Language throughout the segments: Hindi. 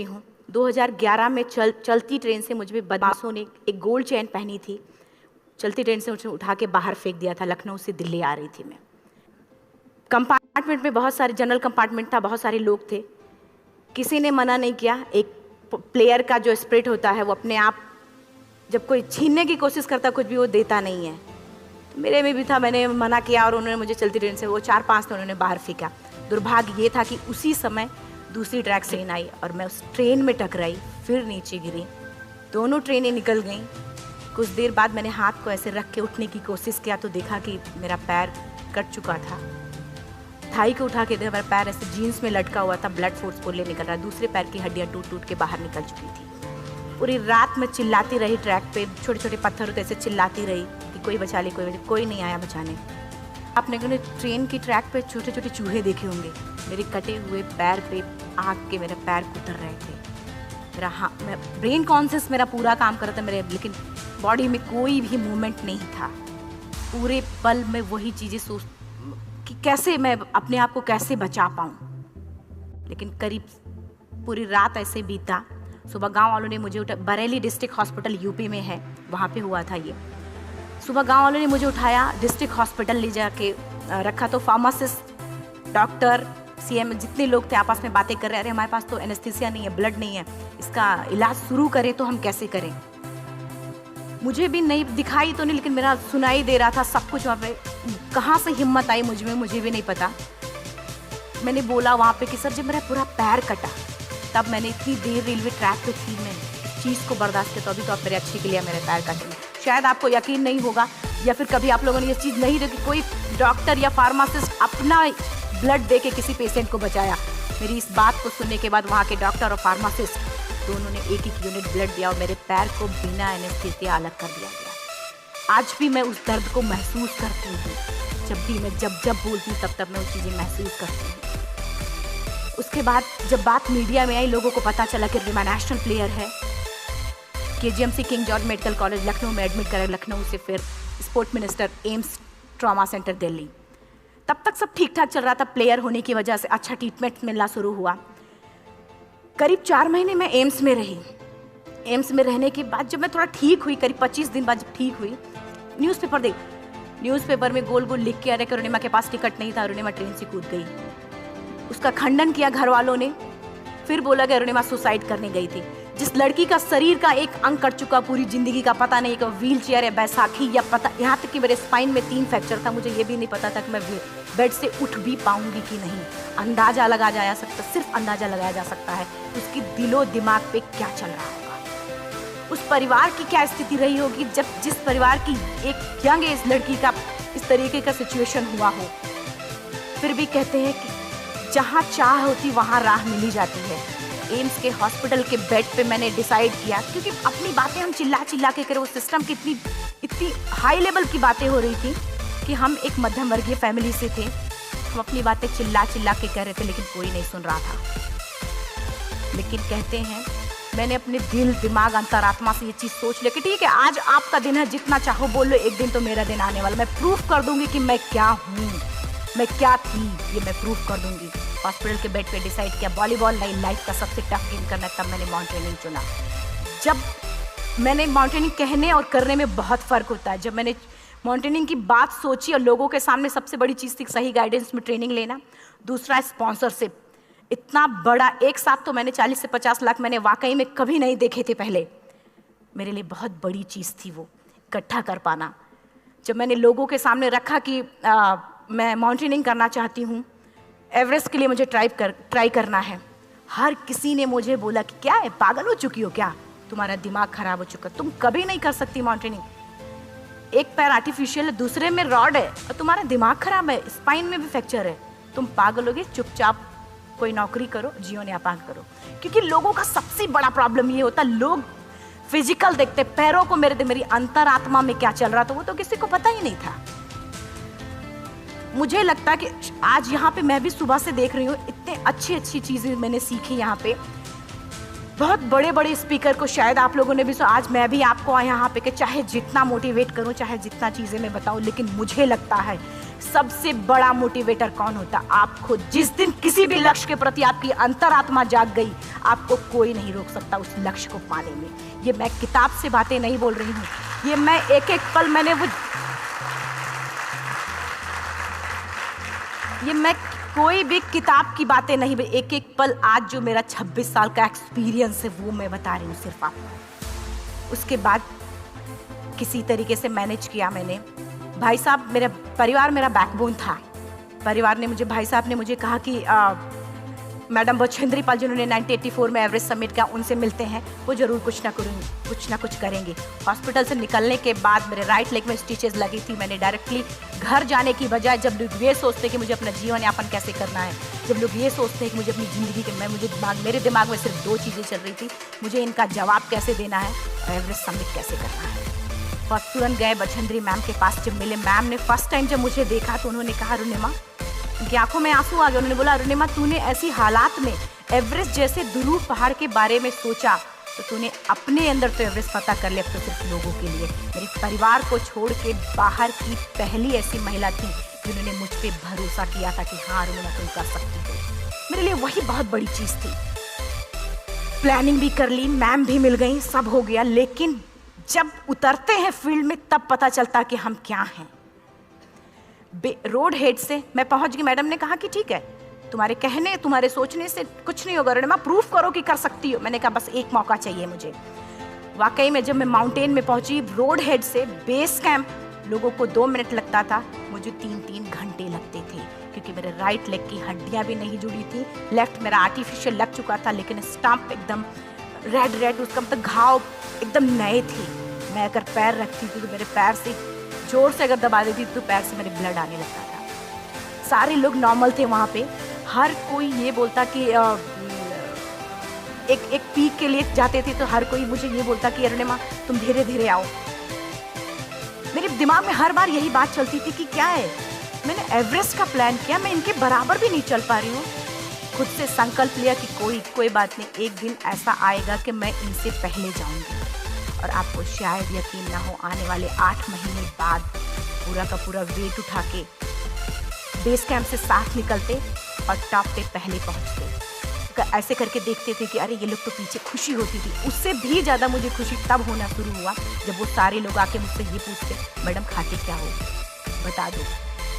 हूँ 2011 में चलती ट्रेन से मुझे बदमाशों ने एक गोल्ड चेन पहनी थी। चलती ट्रेन से मुझे उठा के बाहर फेंक दिया था। लखनऊ से दिल्ली आ रही थी मैं। कंपार्टमेंट में बहुत सारे, जनरल कंपार्टमेंट था, बहुत सारे लोग थे। किसी ने मना नहीं किया। एक प्लेयर का जो स्पिरिट होता है वो अपने आप, जब कोई छीनने की कोशिश करता कुछ भी, वो देता नहीं है। तो मेरे में भी था, मैंने मना किया और उन्होंने मुझे चलती ट्रेन से वो 4-5 थे, उन्होंने बाहर फेंका। दुर्भाग्य ये था कि उसी समय दूसरी ट्रैक से ट्रेन आई और मैं उस ट्रेन में टकराई, फिर नीचे गिरी। दोनों ट्रेनें निकल गईं। कुछ देर बाद मैंने हाथ को ऐसे रख के उठने की कोशिश किया तो देखा कि मेरा पैर कट चुका था। थाई को उठा के देखा, मेरा पैर ऐसे जीन्स में लटका हुआ था, ब्लड फोर्स फुल्ली निकल रहा। दूसरे पैर की हड्डियाँ टूट टूट के बाहर निकल चुकी थी। पूरी रात मैं चिल्लाती रही ट्रैक पे, छोटे छोटे पत्थर होते ऐसे चिल्लाती रही कि कोई बचा ले, कोई नहीं आया बचाने। आपने ट्रेन की ट्रैक पे छोटे छोटे चूहे देखे होंगे, मेरे कटे हुए पैर पे आग के मेरे पैर कुतर रहे थे। मैं ब्रेन कॉन्शियस मेरा पूरा काम कर रहा था मेरे, लेकिन बॉडी में कोई भी मूवमेंट नहीं था। पूरे पल में वही चीज़ें सोच कि कैसे मैं अपने आप को कैसे बचा पाऊँ। लेकिन करीब पूरी रात ऐसे बीता। सुबह गांव वालों ने मुझे बरेली डिस्ट्रिक्ट हॉस्पिटल यूपी में है, वहाँ पे हुआ था ये। सुबह गांव वालों ने मुझे उठाया, डिस्ट्रिक्ट हॉस्पिटल ले जाके रखा। तो फार्मासिस्ट, डॉक्टर, सीएम, जितने लोग थे आपस में बातें कर रहे, अरे हमारे पास तो एनेस्थीसिया नहीं है, ब्लड नहीं है, इसका इलाज शुरू करें तो हम कैसे करें। मुझे भी नहीं दिखाई तो नहीं, लेकिन मेरा सुनाई दे रहा था सब कुछ वहाँ पे। कहाँ से हिम्मत आई मुझ में, मुझे भी नहीं पता। मैंने बोला वहाँ पे कि सर जब मेरा पूरा पैर कटा, तब मैंने इतनी देर रेलवे ट्रैक पे थी, मैं चीज़ को बर्दाश्त किया, तो अभी तो आप मेरे अच्छे के लिए मेरे पैर काटे। शायद आपको यकीन नहीं होगा, या फिर कभी आप लोगों ने ये चीज़ नहीं देखी, कोई डॉक्टर या फार्मासिस्ट अपना ब्लड दे के किसी पेशेंट को बचाया। मेरी इस बात को सुनने के बाद वहाँ के डॉक्टर और फार्मासिस्ट दोनों ने एक यूनिट ब्लड दिया और मेरे पैर को बिना एनेस्थीसिया अलग कर दिया गया। आज भी मैं उस दर्द को महसूस करती हूँ। जब भी मैं जब बोलती हूँ तब मैं वो चीज़ें महसूस करती हूँ। उसके बाद जब बात मीडिया में आई, लोगों को पता चला कि रिमा नेशनल प्लेयर है, KGMC king George medical college Lucknow में एडमिट करा। लखनऊ से फिर sport minister, AIIMS trauma centre Delhi. तब तक सब ठीक ठाक चल रहा था। प्लेयर होने की वजह से अच्छा ट्रीटमेंट मिलना शुरू हुआ। करीब 4 महीने मैं एम्स में रही। एम्स में रहने के बाद जब मैं थोड़ा ठीक हुई, करीब 25 दिन बाद जब ठीक हुई, न्यूज़पेपर में गोल गोल लिख के आ रहे कि अरुणिमा के पास टिकट नहीं था, अरुणिमा ट्रेन से कूद गई। उसका खंडन किया घर वालों ने। फिर बोला कि अरुणिमा सुसाइड करने गई थी। जिस लड़की का शरीर का एक अंग कट चुका, पूरी जिंदगी का पता नहीं कि व्हील चेयर है, बैसाखी, या पता, यहाँ तक कि मेरे स्पाइन में 3 फ्रैक्चर था, मुझे ये भी नहीं पता था कि मैं बेड से उठ भी पाऊंगी कि नहीं। अंदाजा लगाया जा सकता, सिर्फ अंदाजा लगाया जा सकता है उसकी दिलो दिमाग पे क्या चल रहा होगा, उस परिवार की क्या स्थिति रही होगी जब जिस परिवार की एक यंग एज लड़की का इस तरीके का सिचुएशन हुआ हो। फिर भी कहते हैं कि जहाँ चाह होती वहाँ राह मिली जाती है। एम्स के हॉस्पिटल के बेड पे मैंने डिसाइड किया, क्योंकि अपनी बातें हम चिल्ला के करें, वो सिस्टम की इतनी हाई लेवल की बातें हो रही थी कि हम एक मध्यम वर्गीय फैमिली से थे। हम अपनी बातें चिल्ला के कह रहे थे, लेकिन कोई नहीं सुन रहा था। लेकिन कहते हैं मैंने अपने दिल, दिमाग, अंतरात्मा से ये चीज़ सोच लिया कि ठीक है, आज आपका दिन है, जितना चाहो बोल लो, एक दिन तो मेरा दिन आने वाला। मैं प्रूफ कर दूंगी कि मैं क्या हूँ, मैं क्या थी, ये मैं प्रूफ कर दूंगी। हॉस्पिटल के बेड पे डिसाइड किया वॉलीबॉल नहीं, लाइफ का सबसे टफ गेम करना है। तब मैंने माउंटेनिंग चुना। जब मैंने माउंटेनिंग कहने और करने में बहुत फ़र्क होता है। जब मैंने माउंटेनिंग की बात सोची और लोगों के सामने, सबसे बड़ी चीज़ थी सही गाइडेंस में ट्रेनिंग लेना, दूसरा स्पॉन्सरशिप। इतना बड़ा एक साथ तो मैंने 40 से 50 लाख मैंने वाकई में कभी नहीं देखे थे पहले। मेरे लिए बहुत बड़ी चीज़ थी वो इकट्ठा कर पाना। जब मैंने लोगों के सामने रखा कि मैं माउंटेनिंग करना चाहती हूँ, एवरेस्ट के लिए मुझे ट्राई करना है, हर किसी ने मुझे बोला कि क्या है, पागल हो चुकी हो क्या, तुम्हारा दिमाग खराब हो चुका, तुम कभी नहीं कर सकती माउंटेनिंग। एक पैर आर्टिफिशियल है, दूसरे में रॉड है, और तुम्हारा दिमाग खराब है, स्पाइन में भी फ्रैक्चर है, तुम पागल होगे, चुपचाप कोई नौकरी करो, जीवन यापन करो। क्योंकि लोगों का सबसे बड़ा प्रॉब्लम ये होता है, लोग फिजिकल देखते, पैरों को मेरी अंतरात्मा में क्या चल रहा था वो तो किसी को पता ही नहीं था। मुझे लगता है कि आज यहाँ पे मैं भी सुबह से देख रही हूँ, इतने अच्छी चीज़ें मैंने सीखी यहाँ पे। बहुत बड़े बड़े स्पीकर को शायद आप लोगों ने भी आज मैं भी आपको यहाँ पे कि चाहे जितना मोटिवेट करूँ, चाहे जितना चीज़ें मैं बताऊँ, लेकिन मुझे लगता है सबसे बड़ा मोटिवेटर कौन होता? आप खुद। जिस दिन किसी भी लक्ष्य के प्रति आपकी अंतरात्मा जाग गई, आपको कोई नहीं रोक सकता उस लक्ष्य को पाने में। ये मैं किताब से बातें नहीं बोल रही हूँ, ये मैं एक एक पल मैंने ये मैं कोई भी किताब की बातें नहीं, एक एक पल आज जो मेरा 26 साल का एक्सपीरियंस है वो मैं बता रही हूँ सिर्फ आपको। उसके बाद किसी तरीके से मैनेज किया मैंने। भाई साहब, मेरा परिवार मेरा बैकबोन था। परिवार ने मुझे, भाई साहब ने मुझे कहा कि मैडम बछेंद्री पाल जिन्होंने 1984 में एवरेस्ट समिट किया, उनसे मिलते हैं, वो जरूर कुछ ना कुछ करेंगे। हॉस्पिटल से निकलने के बाद मेरे राइट लेग में स्टिचेस लगी थी। मैंने डायरेक्टली घर जाने की बजाय, जब लोग ये सोचते कि मुझे अपना जीवन यापन कैसे करना है, जब लोग ये सोचते हैं कि मुझे अपनी ज़िंदगी के मेरे दिमाग में सिर्फ 2 चीज़ें चल रही थी, मुझे इनका जवाब कैसे देना है और एवरेस्ट समिट कैसे करना है। और तुरंत गए बछेंद्री मैम के पास। जब मिले, मैम ने फर्स्ट टाइम जब मुझे देखा तो उन्होंने कहा, अरुणिमा, उनकी आंखों में आंसू आ गए। उन्होंने बोला, अरुणिमा, तूने ऐसी हालात में एवरेस्ट जैसे दुरूह पहाड़ के बारे में सोचा तो तूने अपने अंदर तो एवरेस्ट पता कर लिया, तो सिर्फ लोगों के लिए। मेरे परिवार को छोड़ के बाहर की पहली ऐसी महिला थी जिन्होंने मुझ पर भरोसा किया था कि हाँ अरुणिमा, तुम कर सकती हो। मेरे लिए वही बहुत बड़ी चीज़ थी। प्लानिंग भी कर ली, मैम भी मिल गई, सब हो गया। लेकिन जब उतरते हैं फील्ड में तब पता चलता कि हम क्या हैं। रोड हेड से मैं पहुंच गई। मैडम ने कहा कि ठीक है, तुम्हारे कहने, तुम्हारे सोचने से कुछ नहीं होगा अरुणिमा, प्रूफ करो कि कर सकती हो। मैंने कहा बस एक मौका चाहिए मुझे। वाकई में जब मैं माउंटेन में पहुंची, रोड हेड से बेस कैंप लोगों को 2 मिनट लगता था, मुझे 3-3 घंटे लगते थे, क्योंकि मेरे राइट लेग की हड्डियां भी नहीं जुड़ी थी। लेफ्ट मेरा आर्टिफिशियल लग चुका था, लेकिन स्टंप एकदम रेड, उसका मतलब घाव एकदम नए थे। मैं अगर पैर रखती थी तो मेरे पैर से जोर से अगर दबा देती तो पैर से मेरे ब्लड आने लगता था। सारे लोग नॉर्मल थे वहाँ पे। हर कोई ये बोलता कि एक पीक के लिए जाते थे तो हर कोई मुझे ये बोलता कि अरुणिमा, तुम धीरे धीरे आओ। मेरे दिमाग में हर बार यही बात चलती थी कि क्या है, मैंने एवरेस्ट का प्लान किया, मैं इनके बराबर भी नहीं चल पा रही हूँ। खुद से संकल्प लिया कि कोई बात नहीं, एक दिन ऐसा आएगा कि मैं इनसे पहले जाऊंगी। और आपको शायद यकीन ना हो, आने वाले 8 महीने बाद पूरा का पूरा वेट उठा के बेस कैंप से साथ निकलते और टॉप पे पहले पहुंचते। ऐसे करके देखते थे कि अरे ये लोग तो पीछे। खुशी होती थी। उससे भी ज़्यादा मुझे खुशी तब होना शुरू हुआ जब वो सारे लोग आके मुझसे ये पूछते, मैडम खाते क्या हो, बता दो,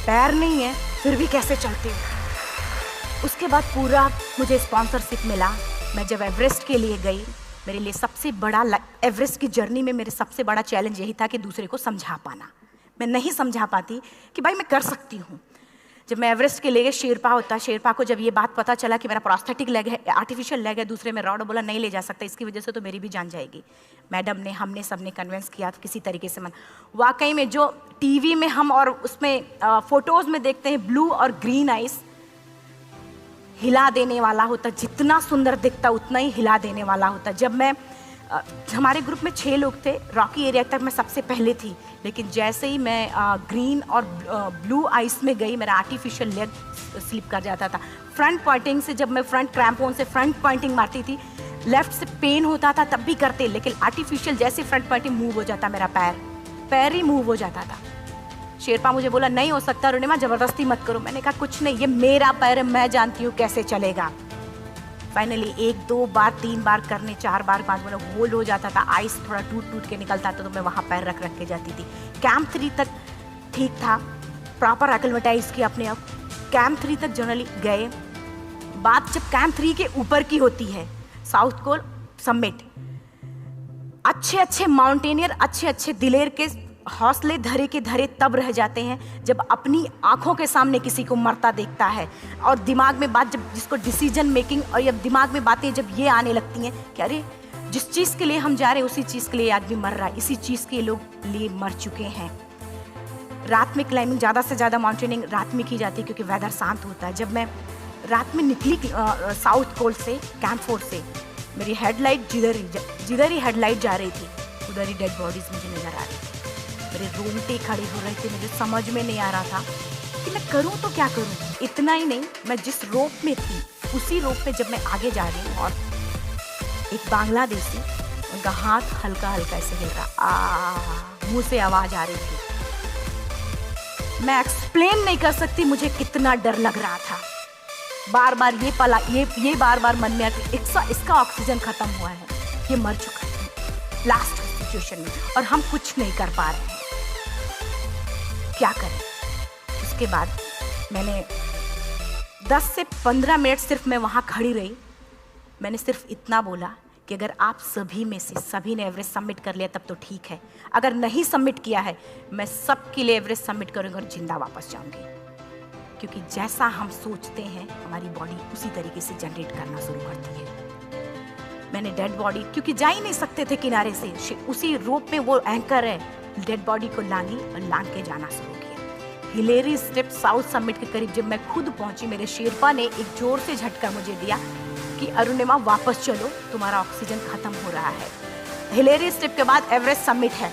पैर नहीं है फिर भी कैसे चलते हो। उसके बाद पूरा मुझे स्पॉन्सरशिप मिला। मैं जब एवरेस्ट के लिए गई, मेरे लिए सबसे बड़ा, एवरेस्ट की जर्नी में मेरे सबसे बड़ा चैलेंज यही था कि दूसरे को समझा पाना। मैं नहीं समझा पाती कि भाई मैं कर सकती हूँ। जब मैं एवरेस्ट के लिए, शेरपा होता, शेरपा को जब ये बात पता चला कि मेरा प्रोस्थेटिक लेग है, आर्टिफिशियल लेग है, दूसरे में रॉड, बोला नहीं ले जा सकता, इसकी वजह से तो मेरी भी जान जाएगी। मैडम ने, हमने सबने कन्विंस किया किसी तरीके से। मन वाकई में जो टीवी में हम और उसमें फोटोज़ में देखते हैं, ब्लू और ग्रीन आइस, हिला देने वाला होता। जितना सुंदर दिखता उतना ही हिला देने वाला होता। जब मैं, हमारे ग्रुप में 6 लोग थे, रॉकी एरिया तक मैं सबसे पहले थी, लेकिन जैसे ही मैं ग्रीन और ब्लू आइस में गई, मेरा आर्टिफिशियल लेग स्लिप कर जाता था। फ्रंट पॉइंटिंग से, जब मैं फ्रंट क्रैम्पोन से फ्रंट पॉइंटिंग मारती थी, लेफ्ट से पेन होता था तब भी करते, लेकिन आर्टिफिशियल जैसे फ्रंट पॉइंटिंग मूव हो जाता, मेरा पैर ही मूव हो जाता था। शेरपा मुझे बोला नहीं हो सकता अरुणिमा, ज़बरदस्ती मत करो। मैंने कहा कुछ नहीं, ये मेरा पैर है, मैं जानती हूँ कैसे चलेगा। फाइनली 1, 2 बार, 3 बार करने, 4 बार, 5 बार होल्ड हो जाता था। आइस थोड़ा टूट के निकलता था तो मैं वहाँ पैर रख के जाती थी। कैंप 3 तक ठीक था, प्रॉपर एक्लिमेटाइज किया अपने आप। कैंप 3 तक जनरली गए। बात जब कैंप 3 के ऊपर की होती है, साउथ कोल समिट, अच्छे माउंटेनियर, अच्छे दिलेर के हौसले धरे के धरे तब रह जाते हैं जब अपनी आंखों के सामने किसी को मरता देखता है, और दिमाग में बात, जब जिसको डिसीजन मेकिंग, और जब दिमाग में बातें जब ये आने लगती हैं कि अरे जिस चीज़ के लिए हम जा रहे हैं उसी चीज़ के लिए आदमी मर रहा है, इसी चीज़ के लोग लिए मर चुके हैं। रात में क्लाइंबिंग, ज़्यादा से ज़्यादा माउंटेनिंग रात में की जाती है क्योंकि वेदर शांत होता है। जब मैं रात में निकली साउथ कोल से, कैंप 4 से, मेरी हेडलाइट जिधर ही हेडलाइट जा रही थी उधर ही डेड बॉडीज मुझे नज़र आ रही थी। मेरे रोंगटे खड़े हो रहे थे, मुझे समझ में नहीं आ रहा था कि मैं करूं तो क्या करूं। इतना ही नहीं, मैं जिस रोप में थी उसी रोप पे जब मैं आगे जा रही हूँ और एक बांग्लादेशी, उनका हाथ हल्का ऐसे हिल रहा, मुंह से आवाज़ आ रही थी, मैं एक्सप्लेन नहीं कर सकती मुझे कितना डर लग रहा था। बार बार ये बार बार मन में आती, इसका ऑक्सीजन खत्म हुआ है, ये मर चुका है लास्ट सिचुएशन में, और हम कुछ नहीं कर पा रहे हैं, क्या करें। उसके बाद मैंने 10 से 15 मिनट सिर्फ मैं वहाँ खड़ी रही। मैंने सिर्फ इतना बोला कि अगर आप सभी में से सभी ने एवरेस्ट सबमिट कर लिया तब तो ठीक है, अगर नहीं सबमिट किया है मैं सबके लिए एवरेस्ट सबमिट करूँगी और जिंदा वापस जाऊँगी। क्योंकि जैसा हम सोचते हैं हमारी बॉडी उसी तरीके से जनरेट करना शुरू करती है। मैंने डेड बॉडी, क्योंकि जा ही नहीं सकते थे किनारे से, उसी रोप में वो एंकर है, डेड बॉडी को लांगी और लांग के जाना शुरू किया। हिलेरी स्टेप साउथ समिट के करीब जब मैं खुद पहुंची, मेरे शेरपा ने एक जोर से झटका मुझे दिया कि अरुणिमा वापस चलो, तुम्हारा ऑक्सीजन खत्म हो रहा है। हिलेरी स्टेप के बाद एवरेस्ट समिट है,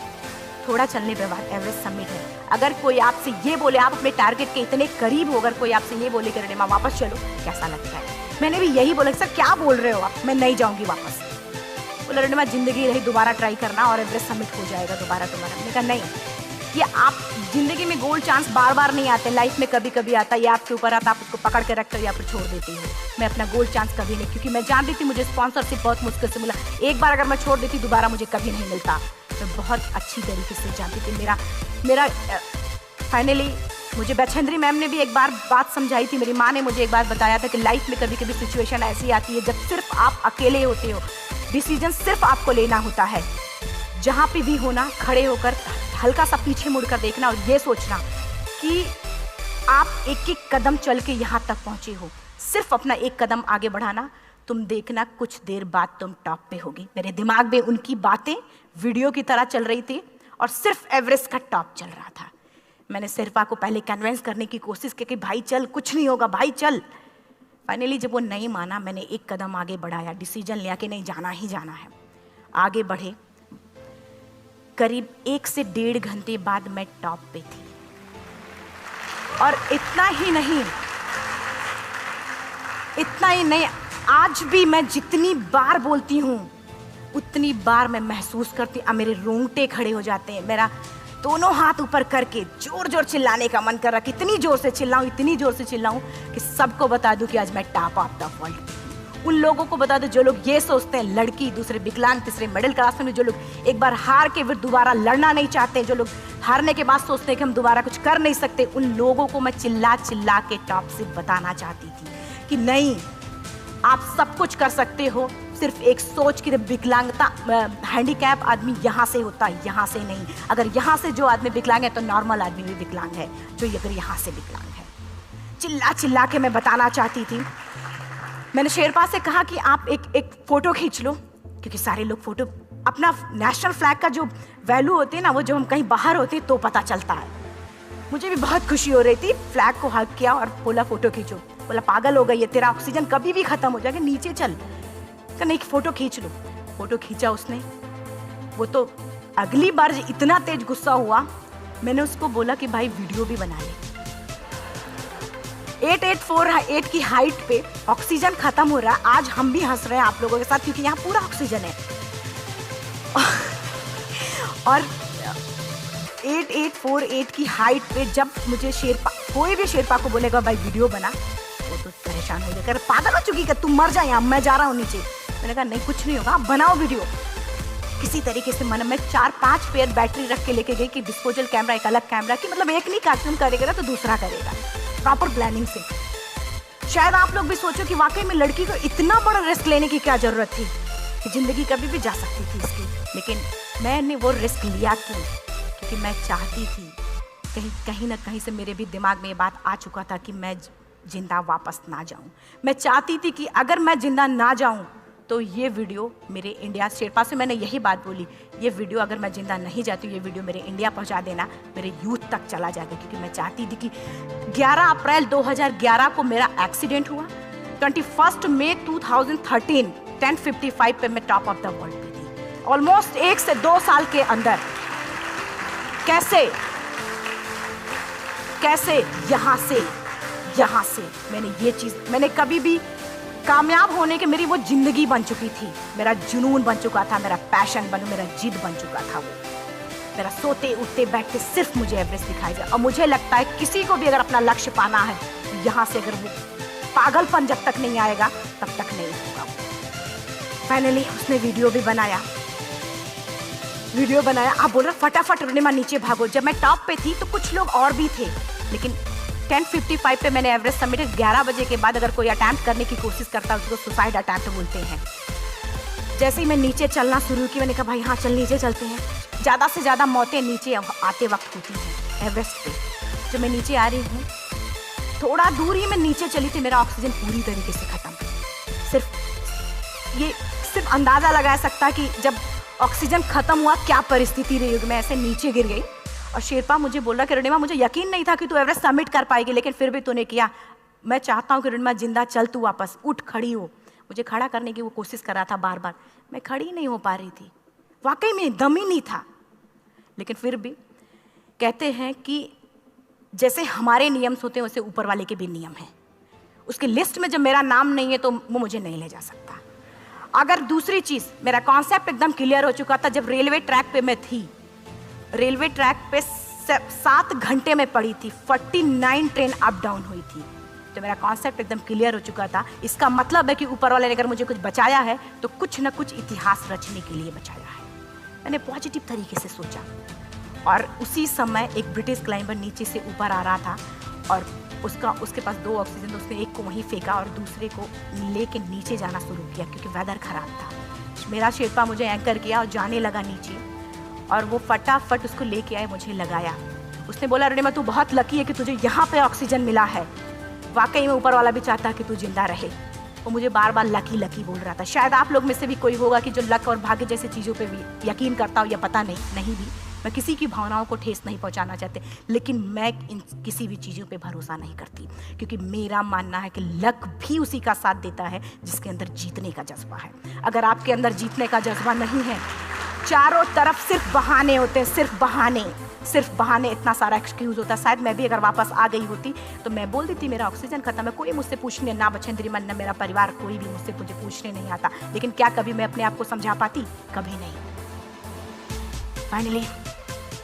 थोड़ा चलने के बाद एवरेस्ट समिट है। अगर कोई आपसे ये बोले, आप अपने टारगेट के इतने करीब हो, अगर कोई आपसे ये बोले कि अरुणिमा वापस चलो, कैसा लगता है? मैंने भी यही बोला, सर क्या बोल रहे हो आप, मैं नहीं जाऊंगी वापस। बोला अरुणिमा जिंदगी रही, दोबारा ट्राई करना और एवरेस्ट समिट हो जाएगा दोबारा तुम्हारा। मैंने कहा नहीं, ये आप जिंदगी में गोल्ड चांस बार बार नहीं आते, लाइफ में कभी कभी आता है, ये आपके ऊपर आता, आप उसको पकड़ के रखकर या फिर छोड़ देती हूँ। मैं अपना गोल्ड चांस कभी नहीं, क्योंकि मैं जानती थी मुझे स्पॉन्सरशिप बहुत मुश्किल से मिला, एक बार अगर मैं छोड़ देती दोबारा मुझे कभी नहीं मिलता। मैं बहुत अच्छी तरीके से जानती थी मेरा फाइनली मुझे बछेंद्री मैम ने भी एक बार बात समझाई थी, मेरी माँ ने मुझे एक बार बताया था कि लाइफ में कभी कभी सिचुएशन ऐसी आती है जब सिर्फ आप अकेले होते हो, डिसीजन सिर्फ आपको लेना होता है। जहाँ पे भी होना, खड़े होकर हल्का सा पीछे मुड़कर देखना और ये सोचना कि आप एक एक कदम चल के यहाँ तक पहुँचे हो, सिर्फ अपना एक कदम आगे बढ़ाना, तुम देखना कुछ देर बाद तुम टॉप पे होगी। मेरे दिमाग में उनकी बातें वीडियो की तरह चल रही थी और सिर्फ एवरेस्ट का टॉप चल रहा था। मैंने शेरपा को पहले कन्विंस करने की कोशिश की कि भाई चल, कुछ नहीं होगा भाई चल। फाइनली जब वो नहीं माना, मैंने एक कदम आगे बढ़ाया, डिसीजन लिया कि नहीं जाना ही जाना है। आगे बढ़े, करीब 1 से 1.5 घंटे बाद मैं टॉप पे थी। और इतना ही नहीं, आज भी मैं जितनी बार बोलती हूँ उतनी बार मैं महसूस करती हूँ, मेरे रोंगटे खड़े हो जाते हैं, मेरा दोनों हाथ ऊपर करके जोर जोर चिल्लाने का मन कर रहा, कितनी जोर से चिल्लाऊं कि सबको बता दूं कि आज मैं टॉप ऑफ द वर्ल्ड। उन लोगों को बता दूं जो लोग ये सोचते हैं, लड़की, दूसरे विकलांग, तीसरे मिडिल क्लास में, जो लोग एक बार हार के फिर दोबारा लड़ना नहीं चाहते, जो लोग हारने के बाद सोचते हैं कि हम दोबारा कुछ कर नहीं सकते, उन लोगों को मैं चिल्ला चिल्ला के टॉप से बताना चाहती थी कि नहीं, आप सब कुछ कर सकते हो। सिर्फ एक सोच की विकलांगता, हैंडीकैप आदमी यहाँ से होता है, यहाँ से नहीं। अगर यहाँ से जो आदमी विकलांग है तो नॉर्मल आदमी भी विकलांग है, जो अगर यहाँ से विकलांग है। चिल्ला चिल्ला के मैं बताना चाहती थी। मैंने शेरपा से कहा कि आप एक फोटो खींच लो, क्योंकि सारे लोग फोटो, अपना नेशनल फ्लैग का जो वैल्यू होती है ना, वो जब हम कहीं बाहर होते हैं तो पता चलता है। मुझे भी बहुत खुशी हो रही थी, फ्लैग को हग किया और बोला फोटो खींचो। बोला पागल हो गई है, तेरा ऑक्सीजन कभी भी खत्म हो जाएगा, नीचे चल। नहीं, फोटो खींच लो। फोटो खींचा उसने। वो तो अगली बार इतना तेज गुस्सा हुआ, मैंने उसको बोला कि भाई वीडियो भी बना ले। 8848 की हाइट पे ऑक्सीजन खत्म हो रहा है, आज हम भी हंस रहे हैं आप लोगों के साथ क्योंकि यहाँ पूरा ऑक्सीजन है। और 8848 की हाइट पे जब मुझे शेरपा, कोई भी शेरपा को बोलेगा भाई वीडियो बना, वो तो परेशान हो जाएगा, पागल हो चुकी है, तुम मर जाए, यहाँ मैं जा रहा हूँ नीचे। मैंने कहा नहीं, कुछ नहीं होगा, आप बनाओ वीडियो। किसी तरीके से मैं 4-5 पेयर बैटरी रख के लेके गई कि डिस्पोजल कैमरा, एक अलग कैमरा की, मतलब एक नहीं कार्टून करेगा तो दूसरा करेगा, प्रॉपर प्लानिंग से। शायद आप लोग भी सोचो कि वाकई में लड़की को इतना बड़ा रिस्क लेने की क्या जरूरत थी, कि जिंदगी कभी भी जा सकती थी इसकी। लेकिन मैंने वो रिस्क लिया क्यों? क्योंकि मैं चाहती थी, कहीं ना कहीं से मेरे भी दिमाग में ये बात आ चुका था कि मैं जिंदा वापस ना जाऊं। मैं चाहती थी कि अगर मैं जिंदा ना जाऊं तो ये वीडियो मेरे इंडिया, शेरपा से मैंने यही बात बोली, ये वीडियो अगर मैं जिंदा नहीं जाती, ये वीडियो मेरे इंडिया पहुंचा देना, मेरे यूथ तक चला जाएगा। क्योंकि मैं चाहती थी कि 11 अप्रैल 2011 को मेरा एक्सीडेंट हुआ, 21 मई 2013 10:55 पे मैं टॉप ऑफ द वर्ल्ड पे थी। ऑलमोस्ट 1 से 2 साल के अंदर कैसे यहाँ से मैंने ये चीज़, मैंने कभी भी कामयाब होने के, मेरी वो जिंदगी बन चुकी थी, मेरा जुनून बन चुका था, मेरा पैशन मेरा जिद बन चुका था वो। मेरा सोते उठते बैठते सिर्फ मुझे एवरेस्ट दिखाई दे। और मुझे लगता है किसी को भी अगर अपना लक्ष्य पाना है, यहाँ से अगर वो पागलपन जब तक नहीं आएगा तब तक नहीं होगा। फाइनली उसने वीडियो भी बनाया। आप बोल रहे फटाफट अरुणिमा नीचे भागो। जब मैं टॉप पे थी तो कुछ लोग और भी थे, लेकिन 10:55 पे मैंने एवरेस्ट सबमिटेड। 11 बजे के बाद अगर कोई अटैम्प्ट करने की कोशिश करता है उसको सुसाइड अटैम्प्ट बोलते हैं। जैसे ही मैं नीचे चलना शुरू की, मैंने कहा भाई हाँ चल नीचे चलते हैं। ज़्यादा से ज़्यादा मौतें नीचे आते वक्त होती हैं एवरेस्ट पे। जब मैं नीचे आ रही हूँ, थोड़ा दूर ही मैं नीचे चली थी, मेरा ऑक्सीजन पूरी तरीके से ख़त्म। सिर्फ अंदाज़ा लगा सकता कि जब ऑक्सीजन ख़त्म हुआ क्या परिस्थिति रही होगी। मैं ऐसे नीचे गिर गई और शेरपा मुझे बोल रहा कि अरुणिमा मुझे यकीन नहीं था कि तू एवरेस्ट सबमिट कर पाएगी, लेकिन फिर भी तूने किया। मैं चाहता हूँ कि अरुणिमा जिंदा चल, तू वापस उठ, खड़ी हो। मुझे खड़ा करने की वो कोशिश कर रहा था बार बार, मैं खड़ी नहीं हो पा रही थी। वाकई में दम ही नहीं था। लेकिन फिर भी कहते हैं कि जैसे हमारे नियम होते हैं वैसे ऊपर वाले के भी नियम हैं। उसकी लिस्ट में जब मेरा नाम नहीं है तो वो मुझे नहीं ले जा सकता। अगर दूसरी चीज़, मेरा कॉन्सेप्ट एकदम क्लियर हो चुका था। जब रेलवे ट्रैक पे मैं थी, रेलवे ट्रैक पे 7 घंटे में पड़ी थी, 49 ट्रेन अप डाउन हुई थी। तो मेरा कॉन्सेप्ट एकदम क्लियर हो चुका था। इसका मतलब है कि ऊपर वाले ने अगर मुझे कुछ बचाया है तो कुछ ना कुछ इतिहास रचने के लिए बचाया है। मैंने पॉजिटिव तरीके से सोचा। और उसी समय एक ब्रिटिश क्लाइंबर नीचे से ऊपर आ रहा था और उसके पास 2 ऑक्सीजन, तो उसने एक को वहीं फेंका और दूसरे को लेके नीचे जाना शुरू किया क्योंकि वेदर ख़राब था। मेरा शेरपा मुझे एंकर किया और जाने लगा नीचे, और वो फटाफट उसको लेके आए, मुझे लगाया। उसने बोला अरुणिमा तू बहुत लकी है कि तुझे यहाँ पे ऑक्सीजन मिला है। वाकई में ऊपर वाला भी चाहता है कि तू जिंदा रहे। वो मुझे बार बार लकी लकी बोल रहा था। शायद आप लोग में से भी कोई होगा कि जो लक और भाग्य जैसी चीज़ों पे भी यकीन करता हो, या पता नहीं भी। मैं किसी की भावनाओं को ठेस नहीं पहुंचाना चाहती, लेकिन मैं इन किसी भी चीज़ों पे भरोसा नहीं करती, क्योंकि मेरा मानना है कि लक भी उसी का साथ देता है जिसके अंदर जीतने का जज्बा है। अगर आपके अंदर जीतने का जज्बा नहीं है, चारों तरफ सिर्फ बहाने होते हैं, सिर्फ बहाने, इतना सारा एक्सक्यूज़ होता है। शायद मैं भी अगर वापस आ गई होती तो मैं बोल देती मेरा ऑक्सीजन खत्म है, कोई मुझसे पूछने ना बचेंद्री मन, न मेरा परिवार, कोई भी मुझसे मुझे पूछने नहीं आता। लेकिन क्या कभी मैं अपने आप को समझा पाती? कभी नहीं। फाइनली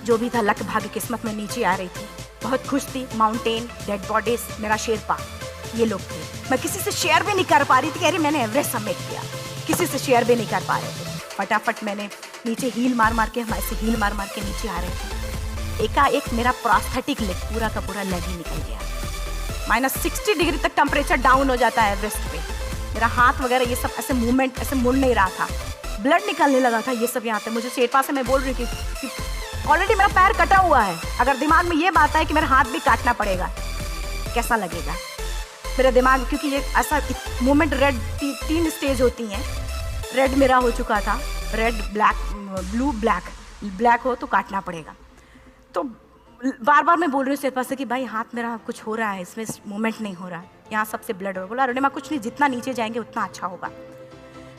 जो भी था, लक भाग्य किस्मत में नीचे आ रही थी। बहुत खुश थी। माउंटेन, डेड बॉडीज, मेरा शेरपा, ये लोग थे। मैं किसी से शेयर भी नहीं कर पा रही थी कि अरे मैंने एवरेस्ट सबमिट किया। किसी से शेयर भी नहीं कर पा रहे थे। फटाफट मैंने नीचे हील मार के नीचे आ रहे थे। एकाएक मेरा प्रोस्थेटिक लेग, पूरा का पूरा लेग ही निकल गया। -60 डिग्री तक टेम्परेचर डाउन हो जाता है एवरेस्ट पे। मेरा हाथ वगैरह ये सब ऐसे मूवमेंट ऐसे मुड़ नहीं रहा था, ब्लड निकलने लगा था, ये सब यहाँ पे। मुझे शेरपा से मैं बोल रही थी कि ऑलरेडी मेरा पैर कटा हुआ है, अगर दिमाग में ये बात है कि मेरा हाथ भी काटना पड़ेगा, कैसा लगेगा मेरा दिमाग। क्योंकि ये ऐसा मूवमेंट, रेड 3 स्टेज होती हैं। रेड मेरा हो चुका था, रेड, ब्लैक, ब्लू, ब्लैक हो तो काटना पड़ेगा। तो बार बार मैं बोल रही हूँ शेरपा से कि भाई हाथ मेरा कुछ हो रहा है, इसमें मूवमेंट नहीं हो रहा है, यहाँ सबसे ब्लड हो। बोला अरुणिमा कुछ नहीं, जितना नीचे जाएंगे उतना अच्छा होगा।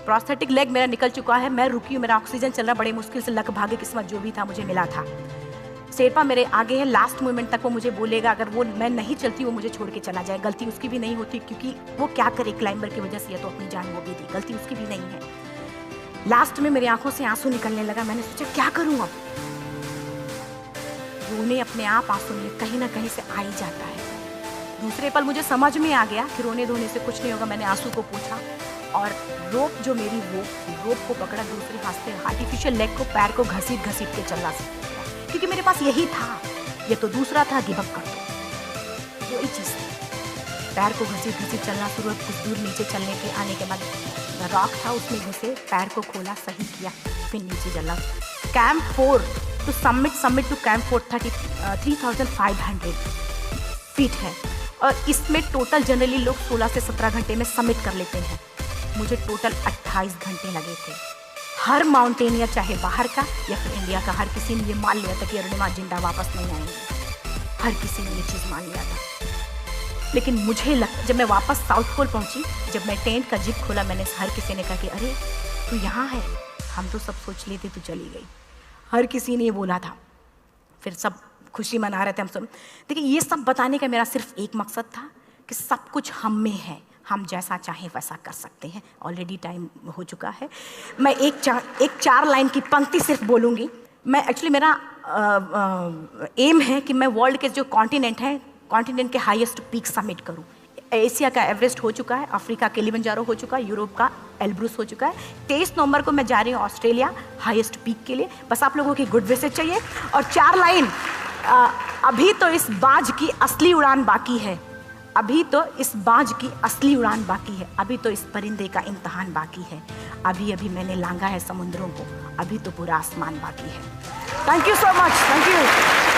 प्रोस्थेटिक लेग मेरा निकल चुका है, मैं रुकी हूँ, मेरा ऑक्सीजन चल रहा, बड़े मुश्किल से, लक भाग्य किस्मत जो भी था मुझे मिला था। शेरपा मेरे आगे है, लास्ट मोमेंट तक वो मुझे बोलेगा, अगर वो मैं नहीं चलती वो मुझे छोड़ के चला जाए। गलती उसकी भी नहीं होती, क्योंकि वो क्या करे क्लाइंबर की वजह से, या तो अपनी जान वो भी दी, गलती उसकी भी नहीं है। लास्ट में मेरी आंखों से आंसू निकलने लगा। मैंने सोचा क्या करूँ अब। रोने अपने आप आंसू कहीं ना कहीं से आ ही जाता है। दूसरे पल मुझे समझ में आ गया कि रोने धोने से कुछ नहीं होगा। मैंने आंसू को पूछा और रोप जो मेरी रोप को पकड़ा, दूसरे हाथ से आर्टिफिशियल लेग को, पैर को घसीट के चलना सीखा, क्योंकि मेरे पास यही था। ये तो दूसरा था, गिव अप कर दो, वही चीज़ थी। पैर को घसीट चलना शुरू। कुछ दूर नीचे चलने के आने के बाद रॉक था, उसमें घुसे, पैर को खोला, सही किया, फिर नीचे चला। Camp 4 to summit to camp 4 3500 feet है, और इसमें टोटल जनरली लोग 16 से 17 घंटे में सबमिट कर लेते हैं। मुझे टोटल 28 घंटे लगे थे। हर माउंटेनियर, चाहे बाहर का या फिर इंडिया का, हर किसी ने ये मान लिया था कि अरुणिमा जिंदा वापस नहीं आएंगे। हर किसी ने ये चीज़ मान लिया था। लेकिन मुझे जब मैं वापस साउथ पोल पहुंची, जब मैं टेंट का जिप खोला, मैंने हर किसी ने कहा कि अरे तू यहाँ है, हम तो सब सोच लिए थे तू चली गई। हर किसी ने ये बोला था। फिर सब खुशी मना रहे थे हम सब। देखिए, ये सब बताने का मेरा सिर्फ एक मकसद था कि सब कुछ हम में है, हम जैसा चाहें वैसा कर सकते हैं। ऑलरेडी टाइम हो चुका है। मैं एक 4 लाइन की पंक्ति सिर्फ बोलूँगी। मैं एक्चुअली, मेरा एम है कि मैं वर्ल्ड के जो कॉन्टिनेंट हैं, कॉन्टिनेंट के हाईएस्ट पीक समिट करूं। एशिया का एवरेस्ट हो चुका है, अफ्रीका किलिमंजारो हो चुका है, यूरोप का एल्ब्रूस हो चुका है। 23 नवंबर को मैं जा रही हूँ ऑस्ट्रेलिया हाईएस्ट पीक के लिए। बस आप लोगों की गुड विशेस चाहिए। और 4 लाइन, अभी तो इस बाज की असली उड़ान बाकी है, अभी तो इस बाज की असली उड़ान बाकी है, अभी तो इस परिंदे का इम्तहान बाकी है, अभी अभी मैंने लांघा है समुद्रों को, अभी तो पूरा आसमान बाकी है। Thank you so much, thank you.